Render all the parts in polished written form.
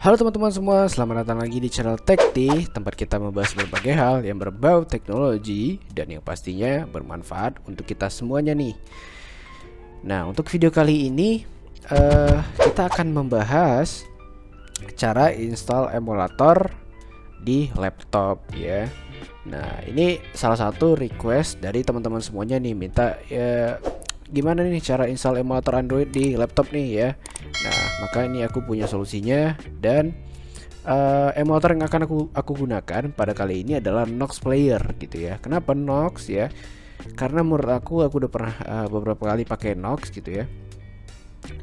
Halo teman-teman semua, selamat datang lagi di channel Tekti, tempat kita membahas berbagai hal yang berbau teknologi dan yang pastinya bermanfaat untuk kita semuanya nih. Nah, untuk video kali ini kita akan membahas cara install emulator di laptop ya. Nah, ini salah satu request dari teman-teman semuanya nih, minta gimana nih cara install emulator Android di laptop nih ya. Nah, maka ini aku punya solusinya dan emulator yang akan aku gunakan pada kali ini adalah Nox Player gitu ya. Kenapa Nox ya? Karena menurut aku udah pernah beberapa kali pakai Nox gitu ya.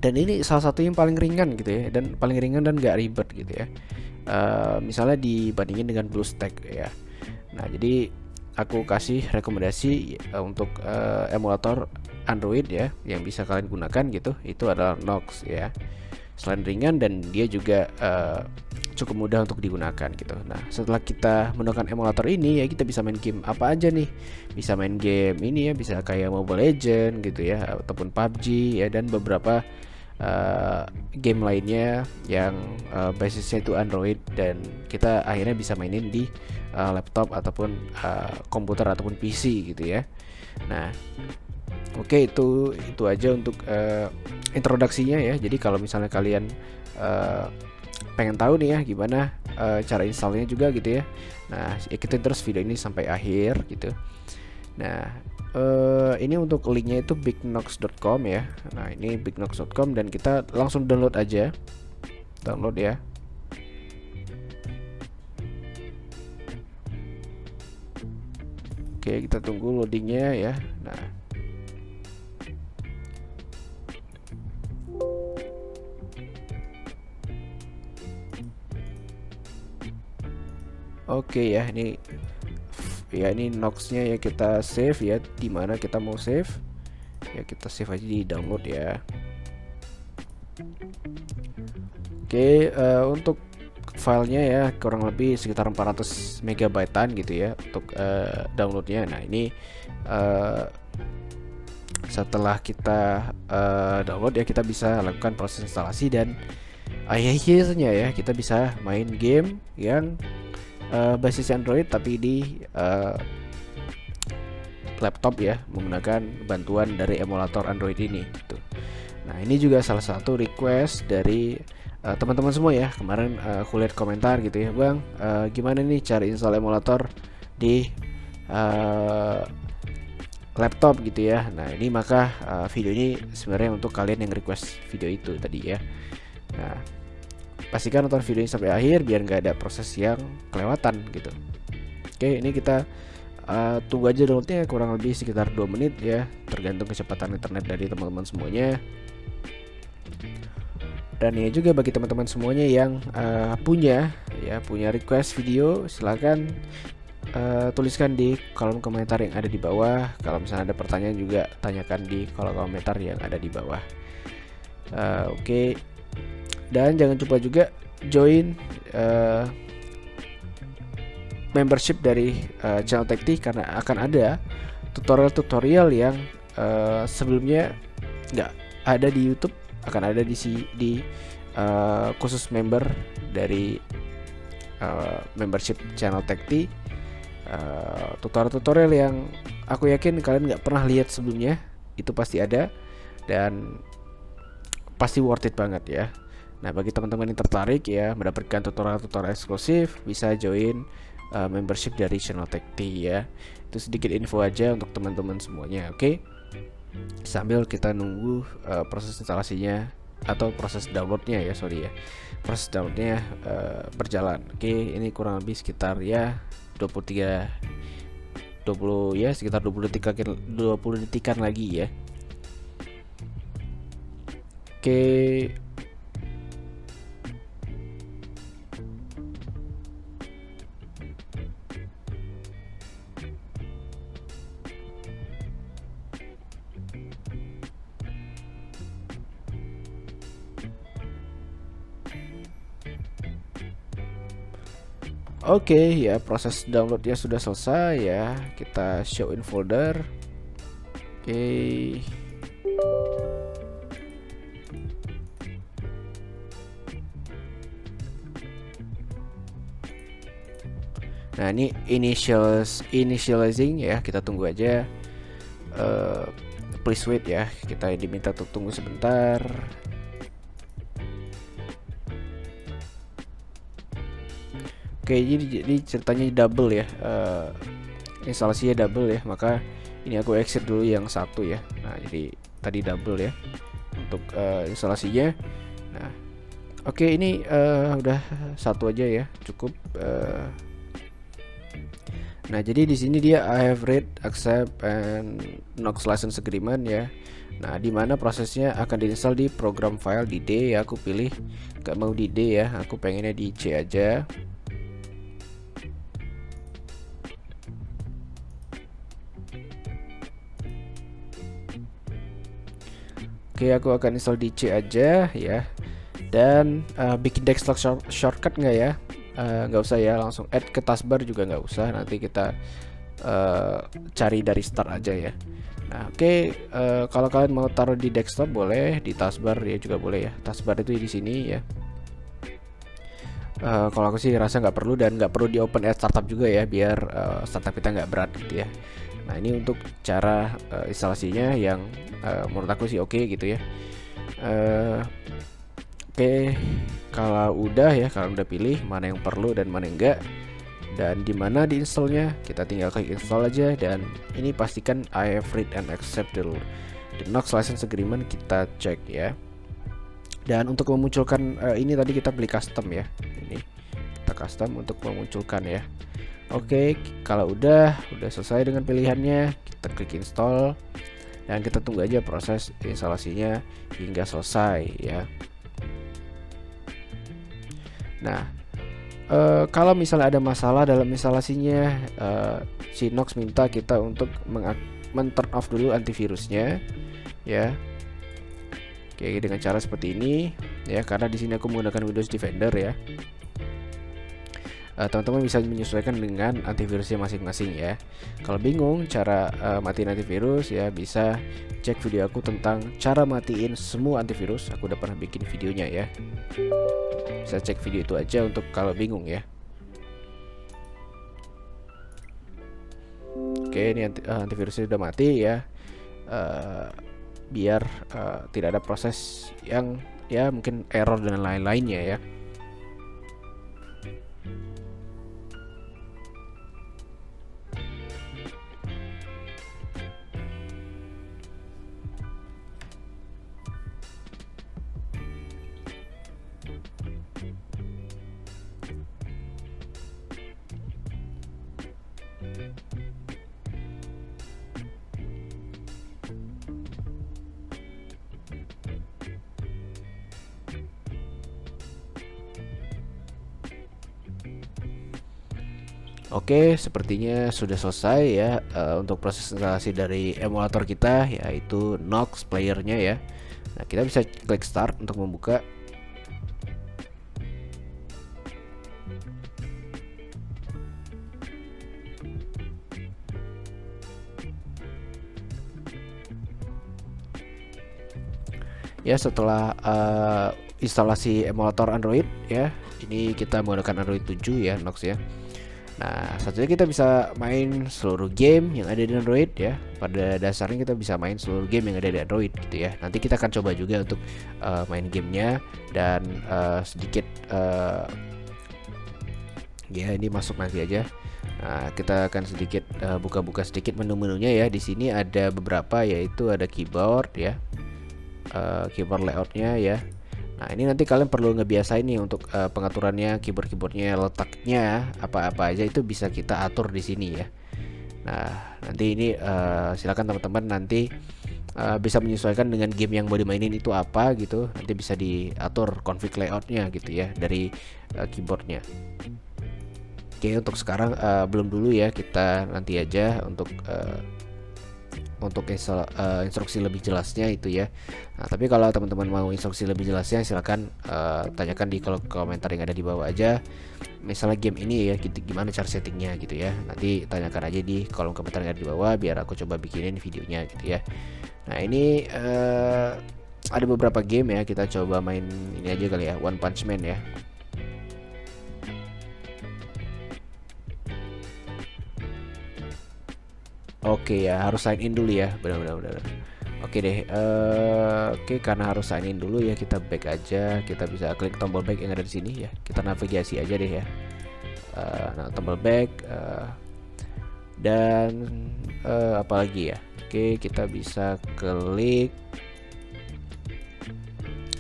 Dan ini salah satu yang paling ringan gitu ya, dan paling ringan dan gak ribet gitu ya. Misalnya dibandingin dengan BlueStack ya. Nah, jadi aku kasih rekomendasi untuk emulator Android ya yang bisa kalian gunakan gitu. Itu adalah Nox ya. Selain ringan dan dia juga cukup mudah untuk digunakan gitu. Nah, setelah kita menggunakan emulator ini ya, kita bisa main game apa aja nih. Bisa main game ini ya, bisa kayak Mobile Legend gitu ya, ataupun PUBG ya, dan beberapa game lainnya yang basisnya itu Android, dan kita akhirnya bisa mainin di laptop ataupun komputer ataupun PC gitu ya. Nah, oke, itu aja untuk introduksinya ya. Jadi kalau misalnya kalian pengen tahu nih ya gimana cara installnya juga gitu ya. Nah, ikutin terus video ini sampai akhir gitu. Nah, ini untuk linknya itu bignox.com ya. Nah, ini bignox.com dan kita langsung download aja. Download ya. Oke, kita tunggu loadingnya ya. Nah, oke ya, ini Nox-nya ya, kita save ya, dimana kita mau save ya, kita save aja di download ya. Oke, untuk filenya ya kurang lebih sekitar 400 megabaitan gitu ya untuk downloadnya. Nah, ini setelah kita download ya, kita bisa lakukan proses instalasi dan akhirnya ya kita bisa main game yang basis Android tapi di laptop ya, menggunakan bantuan dari emulator Android ini gitu. Nah, ini juga salah satu request dari teman-teman semua ya. Kemarin aku lihat komentar gitu ya, Bang, gimana nih cara install emulator di laptop gitu ya. Nah, ini maka video ini sebenarnya untuk kalian yang request video itu tadi ya. Nah, pastikan nonton video ini sampai akhir biar nggak ada proses yang kelewatan gitu. Oke, ini kita tunggu aja downloadnya, kurang lebih sekitar 2 menit ya, tergantung kecepatan internet dari teman-teman semuanya. Dan ya juga bagi teman-teman semuanya yang punya request video, silakan tuliskan di kolom komentar yang ada di bawah. Kalau misalnya ada pertanyaan juga tanyakan di kolom komentar yang ada di bawah. Oke. Dan jangan lupa juga join membership dari channel Tekti, karena akan ada tutorial-tutorial yang sebelumnya nggak ada di YouTube, akan ada di khusus member dari membership channel Tekti. Tutorial-tutorial yang aku yakin kalian nggak pernah lihat sebelumnya itu pasti ada dan pasti worth it banget ya. Nah, bagi teman-teman yang tertarik ya mendapatkan tutorial-tutorial eksklusif, bisa join membership dari channel Tekti ya. Itu sedikit info aja untuk teman-teman semuanya, oke? Sambil kita nunggu proses instalasinya atau proses downloadnya ya, proses downloadnya berjalan. Oke, ini kurang lebih sekitar ya 20 detikan lagi ya. Oke. Oke ya, proses downloadnya sudah selesai ya. Kita show in folder. Oke. Nah ini initializing ya, kita tunggu aja. Please wait ya, kita diminta untuk tunggu sebentar. Oke, jadi ceritanya double ya, instalasinya double ya, maka ini aku exit dulu yang satu ya. Nah jadi tadi double ya untuk instalasinya. Nah oke, ini udah satu aja ya, cukup. Nah jadi di sini dia I have read, accept, and Knox license agreement ya. Nah dimana prosesnya akan diinstal di program file di D ya, aku pilih gak mau di D ya, aku pengennya di C aja. Oke, aku akan install di C aja ya. Dan bikin desktop shortcut nggak ya? Nggak usah ya, langsung add ke taskbar juga nggak usah. Nanti kita cari dari start aja ya. Nah oke, kalau kalian mau taruh di desktop boleh, di taskbar ya juga boleh ya. Taskbar itu di sini ya. Kalau aku sih rasa nggak perlu, dan nggak perlu di open at startup juga ya, biar startup kita nggak berat gitu ya. Nah ini untuk cara instalasinya yang menurut aku sih oke gitu ya. Oke, kalau udah ya, kalau udah pilih mana yang perlu dan mana yang enggak, dan dimana diinstalnya, kita tinggal klik install aja. Dan ini pastikan I have read and accept the Knox license agreement, kita cek ya. Dan untuk memunculkan ini tadi kita beli custom ya, ini kita custom untuk memunculkan ya. Oke, kalau udah selesai dengan pilihannya, kita klik install dan kita tunggu aja proses instalasinya hingga selesai ya. Nah kalau misalnya ada masalah dalam instalasinya, si Knox minta kita untuk men-turn off dulu antivirusnya ya. Oke, dengan cara seperti ini ya, karena di sini aku menggunakan Windows Defender ya. Teman-teman bisa menyesuaikan dengan antivirusnya masing-masing ya. Kalau bingung cara matiin antivirus ya, bisa cek video aku tentang cara matiin semua antivirus. Aku udah pernah bikin videonya ya. Bisa cek video itu aja untuk kalau bingung ya. Oke, ini antivirusnya udah mati ya. Biar tidak ada proses yang ya mungkin error dan lain-lainnya ya. Oke, sepertinya sudah selesai ya untuk proses instalasi dari emulator kita, yaitu Knox playernya ya. Nah, kita bisa klik start untuk membuka. Ya, setelah instalasi emulator Android ya, ini kita menggunakan Android 7 ya, Knox ya. Nah, satunya kita bisa main seluruh game yang ada di Android ya. Pada dasarnya kita bisa main seluruh game yang ada di Android gitu ya. Nanti kita akan coba juga untuk main gamenya, dan sedikit ya ini masuk nanti aja. Nah, kita akan sedikit buka-buka sedikit menu-menunya ya. Di sini ada beberapa, yaitu ada keyboard ya, keyboard layoutnya ya. Nah ini nanti kalian perlu ngebiasain nih untuk pengaturannya, keyboardnya, letaknya apa-apa aja itu bisa kita atur di sini ya. Nah nanti ini silakan teman-teman nanti bisa menyesuaikan dengan game yang mau dimainin itu apa gitu. Nanti bisa diatur config layoutnya gitu ya dari keyboardnya. Oke, untuk sekarang belum dulu ya, kita nanti aja untuk instruksi lebih jelasnya itu ya. Nah, tapi kalau teman-teman mau instruksi lebih jelasnya, silakan tanyakan di kolom komentar yang ada di bawah aja. Misalnya game ini ya, gimana cara settingnya gitu ya. Nanti tanyakan aja di kolom komentar yang ada di bawah, biar aku coba bikinin videonya gitu ya. Nah ini ada beberapa game ya, kita coba main ini aja kali ya, One Punch Man ya. Oke ya, harus sign in dulu ya. Benar-benar. Oke deh. Oke, karena harus sign in dulu ya, kita back aja. Kita bisa klik tombol back yang ada di sini ya. Kita navigasi aja deh ya. Nah, tombol back dan apalagi ya. Oke, kita bisa klik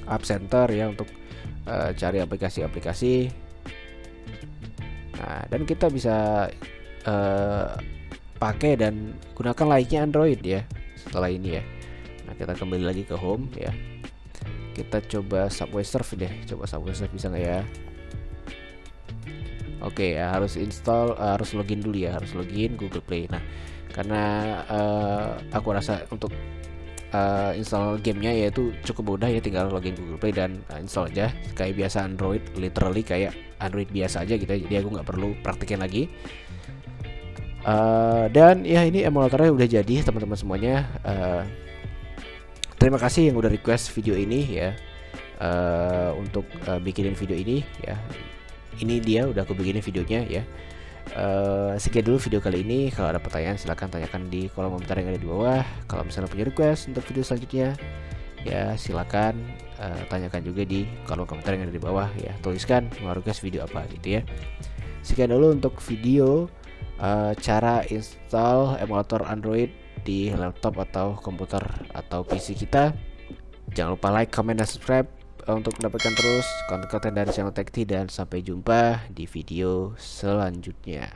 App Center ya untuk cari aplikasi-aplikasi. Nah, dan kita bisa pakai dan gunakan layaknya Android ya setelah ini ya. Nah, kita kembali lagi ke home ya. Kita coba Subway Surf deh. Coba Subway Surf bisa nggak ya? Oke ya, harus install, harus login dulu ya, harus login Google Play. Nah, karena aku rasa untuk install gamenya yaitu cukup mudah ya, tinggal login Google Play dan install aja kayak biasa Android, literally kayak Android biasa aja gitu ya. Jadi aku nggak perlu praktekin lagi. Dan ya ini emulatornya udah jadi teman-teman semuanya. Terima kasih yang udah request video ini ya, untuk bikinin video ini ya. Ini dia udah aku bikinin videonya ya. Sekian dulu video kali ini. Kalau ada pertanyaan silahkan tanyakan di kolom komentar yang ada di bawah. Kalau misalnya punya request untuk video selanjutnya ya silakan tanyakan juga di kolom komentar yang ada di bawah ya. Tuliskan mau request video apa gitu ya. Sekian dulu untuk video cara install emulator Android di laptop atau komputer atau PC kita. Jangan lupa like, comment, dan subscribe untuk mendapatkan terus konten-konten dari channel Tech T, dan sampai jumpa di video selanjutnya.